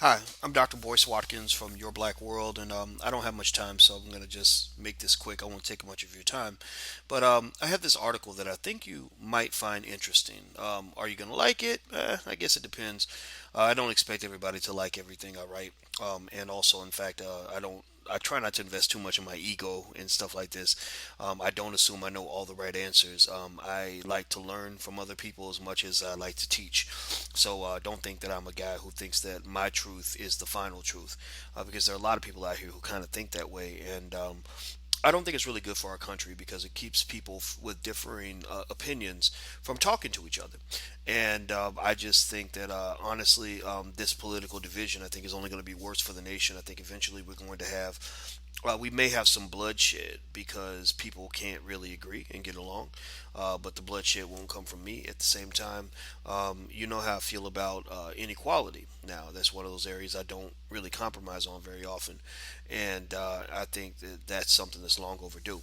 Hi, I'm Dr. Boyce Watkins from Your Black World, and I don't have much time, so I'm going to just make this quick. I won't take much of your time. But I have this article that I think you might find interesting. Are you going to like it? I guess it depends. I don't expect everybody to like everything I write. And also, in fact, I try not to invest too much in my ego and stuff like this. I don't assume I know all the right answers. I like to learn from other people as much as I like to teach. So don't think that I'm a guy who thinks that my truth is the final truth, because there are a lot of people out here who kind of think that way, and I don't think it's really good for our country because it keeps people with differing opinions from talking to each other. And I just think that honestly, this political division I think is only going to be worse for the nation. I think eventually we're going to have we may have some bloodshed because people can't really agree and get along, but the bloodshed won't come from me. At the same time, you know how I feel about inequality. Now, that's one of those areas I don't really compromise on very often, and I think that that's something that's long overdue.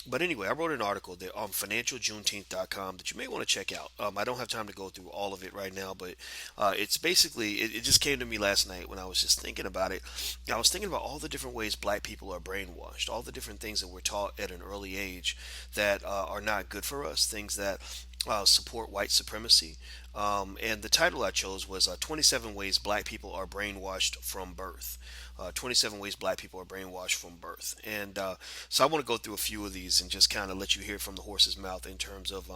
But anyway, I wrote an article there on financialjuneteenth.com that you may want to check out. I don't have time to go through all of it right now, but it's basically, it just came to me last night when I was just thinking about it. I was thinking about all the different ways black people are brainwashed, all the different things that we're taught at an early age that are not good for us, things that support white supremacy. And the title I chose was 27 Ways Black People Are Brainwashed from Birth. 27 Ways Black People Are Brainwashed from Birth. And so I want to go through a few of these and just kind of let you hear from the horse's mouth in terms of,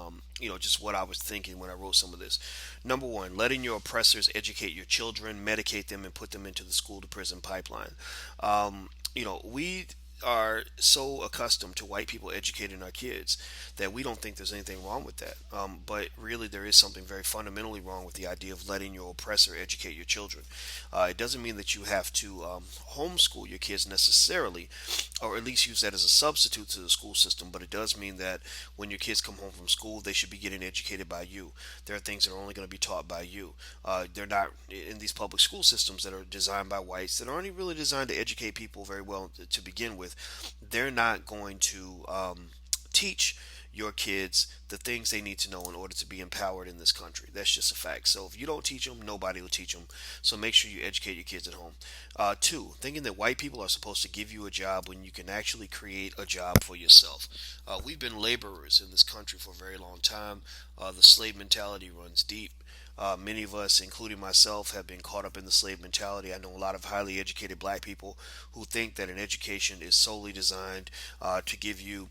just what I was thinking when I wrote some of this. Number one, letting your oppressors educate your children, medicate them, and put them into the school to prison pipeline. We are so accustomed to white people educating our kids that we don't think there's anything wrong with that. But really, there is something very fundamentally wrong with the idea of letting your oppressor educate your children. It doesn't mean that you have to homeschool your kids necessarily, or at least use that as a substitute to the school system. But it does mean that when your kids come home from school, they should be getting educated by you. There are things that are only going to be taught by you. They're not in these public school systems that are designed by whites that aren't really designed to educate people very well to begin with. They're not going to teach your kids the things they need to know in order to be empowered in this country. That's just a fact. So if you don't teach them, nobody will teach them. So make sure you educate your kids at home. Two, thinking that white people are supposed to give you a job when you can actually create a job for yourself. We've been laborers in this country for a very long time. The slave mentality runs deep. Many of us, including myself, have been caught up in the slave mentality. I know a lot of highly educated black people who think that an education is solely designed to get you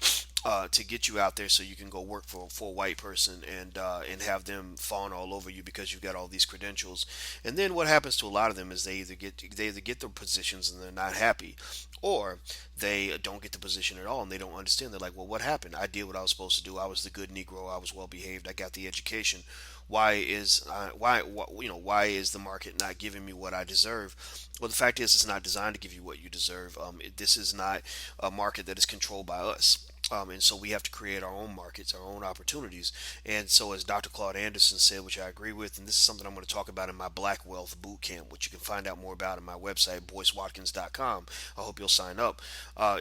out there so you can go work for a white person and have them fawn all over you because you've got all these credentials. And then what happens to a lot of them is they either get the positions and they're not happy, or they don't get the position at all and they don't understand. They're like, well, what happened? I did what I was supposed to do. I was the good Negro. I was well behaved. I got the education. Why is the market not giving me what I deserve? Well, the fact is, it's not designed to give you what you deserve. This is not a market that is controlled by us. And so we have to create our own markets, our own opportunities. And so, as Dr. Claude Anderson said, which I agree with, and this is something I'm going to talk about in my Black Wealth Boot Camp, which you can find out more about at my website, boycewatkins.com. I hope you'll sign up.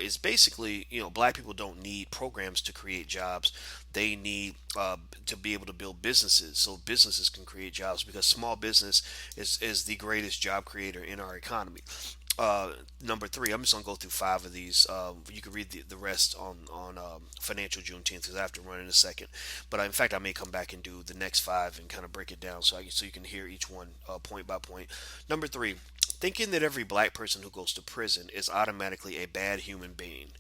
Is basically, black people don't need programs to create jobs. They need to be able to build businesses so businesses can create jobs, because small business is the greatest job creator in our economy. Number three, I'm just gonna go through five of these. You can read the rest on Financial Juneteenth because I have to run in a second. But in fact, I may come back and do the next five and kind of break it down so you can hear each one point by point. Number three, thinking that every black person who goes to prison is automatically a bad human being.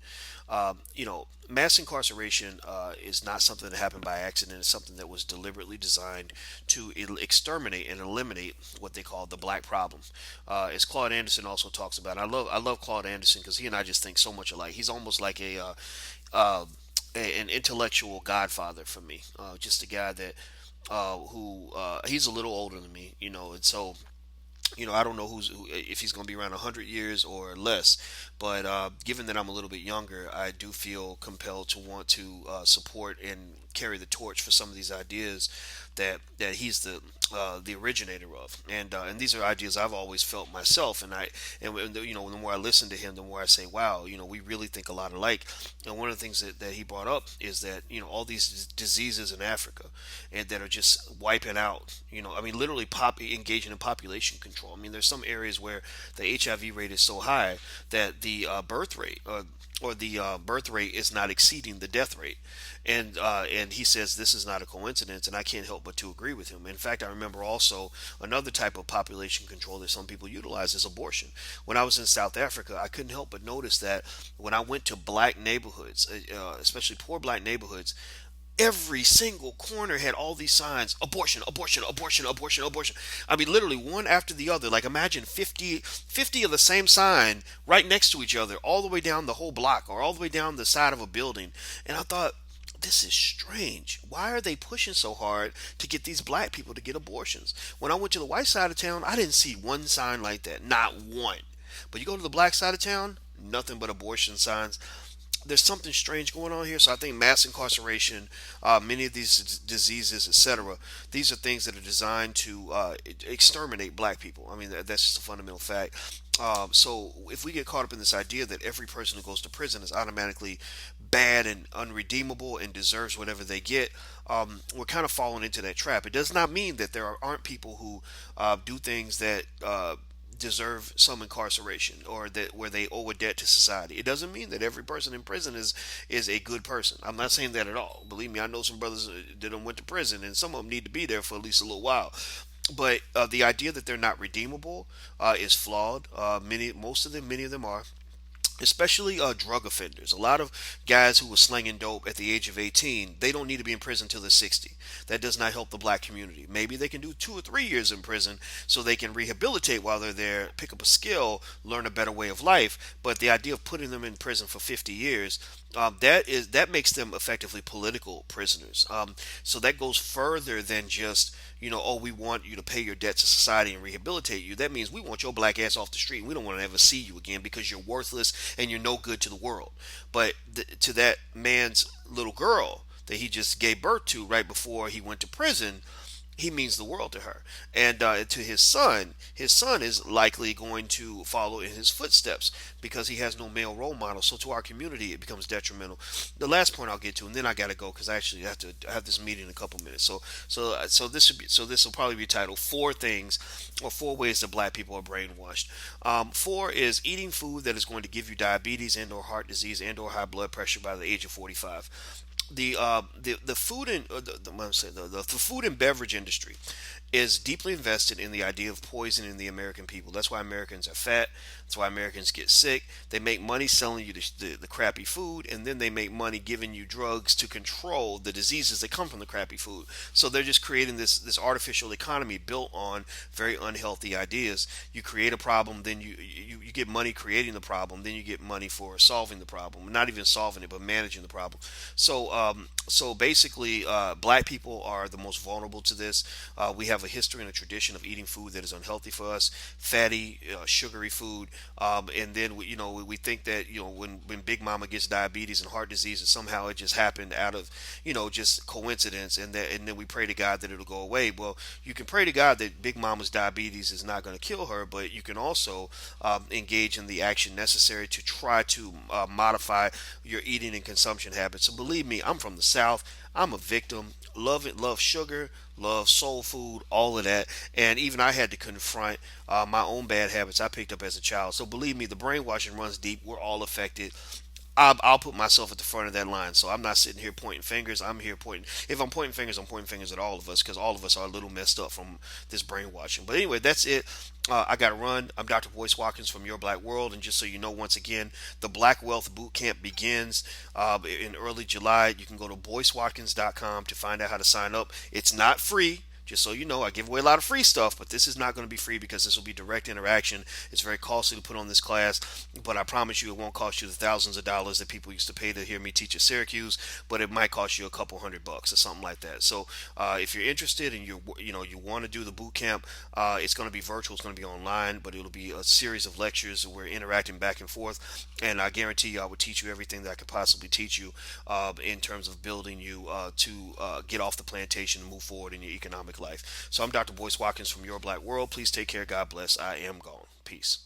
Mass incarceration is not something that happened by accident. It's something that was deliberately designed to exterminate and eliminate what they call the black problem. As Claude Anderson also talks about, I love Claude Anderson because he and I just think so much alike. He's almost like uh, an intellectual godfather for me. Just a guy that who he's a little older than me, and so I don't know if he's going to be around 100 years or less, but given that I'm a little bit younger, I do feel compelled to want to support and carry the torch for some of these ideas that he's the originator of, and these are ideas I've always felt myself, the more I listen to him, the more I say, wow, we really think a lot alike. And one of the things that he brought up is that all these diseases in Africa and that are just wiping out, I mean, literally engaging in population control. I mean, there's some areas where the HIV rate is so high that the birth rate or the birth rate is not exceeding the death rate. And he says this is not a coincidence, and I can't help but to agree with him. In fact, I remember also another type of population control that some people utilize is abortion. When I was in South Africa, I couldn't help but notice that when I went to black neighborhoods, especially poor black neighborhoods, every single corner had all these signs: abortion, abortion, abortion, abortion, abortion. I mean, literally one after the other. Like, imagine 50 of the same sign right next to each other, all the way down the whole block or all the way down the side of a building. And I thought, this is strange. Why are they pushing so hard to get these black people to get abortions? When I went to the white side of town, I didn't see one sign like that. Not one. But you go to the black side of town, nothing but abortion signs. There's something strange going on here. So I think mass incarceration, many of these diseases, etc., these are things that are designed to exterminate black people. I mean, that's just a fundamental fact. So if we get caught up in this idea that every person who goes to prison is automatically bad and unredeemable and deserves whatever they get, we're kind of falling into that trap. It does not mean that aren't people who do things that deserve some incarceration or that where they owe a debt to society. It doesn't mean that every person in prison is a good person. I'm not saying that at all. Believe me, I know some brothers that went to prison, and some of them need to be there for at least a little while. But the idea that they're not redeemable is flawed. Many of them are, especially drug offenders. A lot of guys who were slinging dope at the age of 18, they don't need to be in prison till they're 60. That does not help the black community. Maybe they can do 2 or 3 years in prison so they can rehabilitate while they're there, pick up a skill, learn a better way of life. But the idea of putting them in prison for 50 years, that makes them effectively political prisoners. So that goes further than just, oh, we want you to pay your debt to society and rehabilitate you. That means we want your black ass off the street, and we don't want to ever see you again because you're worthless and you're no good to the world. But to that man's little girl that he just gave birth to right before he went to prison, he means the world to her. And to his son is likely going to follow in his footsteps because he has no male role model. So to our community, it becomes detrimental. The last point I'll get to, and then I got to go because I actually have to have this meeting in a couple minutes. This will probably be titled Four Things or Four Ways that Black People are Brainwashed. Four is eating food that is going to give you diabetes and/or heart disease and/or high blood pressure by the age of 45. The food and the food and beverage industry is deeply invested in the idea of poisoning the American people. That's why Americans are fat. That's why Americans get sick. They make money selling you the crappy food, and then they make money giving you drugs to control the diseases that come from the crappy food. So they're just creating this artificial economy built on very unhealthy ideas. You create a problem, then you get money creating the problem, then you get money for solving the problem. Not even solving it, but managing the problem. So basically, black people are the most vulnerable to this. We have a history and a tradition of eating food that is unhealthy for us, fatty, sugary food, and then we think that when Big Mama gets diabetes and heart disease, and somehow it just happened out of just coincidence, and then we pray to God that it'll go away. Well, you can pray to God that Big Mama's diabetes is not going to kill her, but you can also engage in the action necessary to try to modify your eating and consumption habits. So believe me, I'm from the South. I'm a victim. Love it. Love sugar. Love soul food. All of that. And even I had to confront my own bad habits I picked up as a child. So believe me, the brainwashing runs deep. We're all affected. I'll put myself at the front of that line. So I'm not sitting here pointing fingers. I'm here pointing. If I'm pointing fingers, I'm pointing fingers at all of us because all of us are a little messed up from this brainwashing. But anyway, that's it. I got to run. I'm Dr. Boyce Watkins from Your Black World. And just so you know, once again, the Black Wealth Boot Camp begins in early July. You can go to boycewatkins.com to find out how to sign up. It's not free. Just so you know, I give away a lot of free stuff, but this is not going to be free because this will be direct interaction. It's very costly to put on this class, but I promise you it won't cost you the thousands of dollars that people used to pay to hear me teach at Syracuse, but it might cost you a couple $100 or something like that. So if you're interested and you want to do the boot camp, it's going to be virtual, it's going to be online, but it'll be a series of lectures where we're interacting back and forth, and I guarantee you I will teach you everything that I could possibly teach you in terms of building you to get off the plantation and move forward in your economic life. So I'm Dr. Boyce Watkins from Your Black World. Please take care. God bless. I am gone. Peace.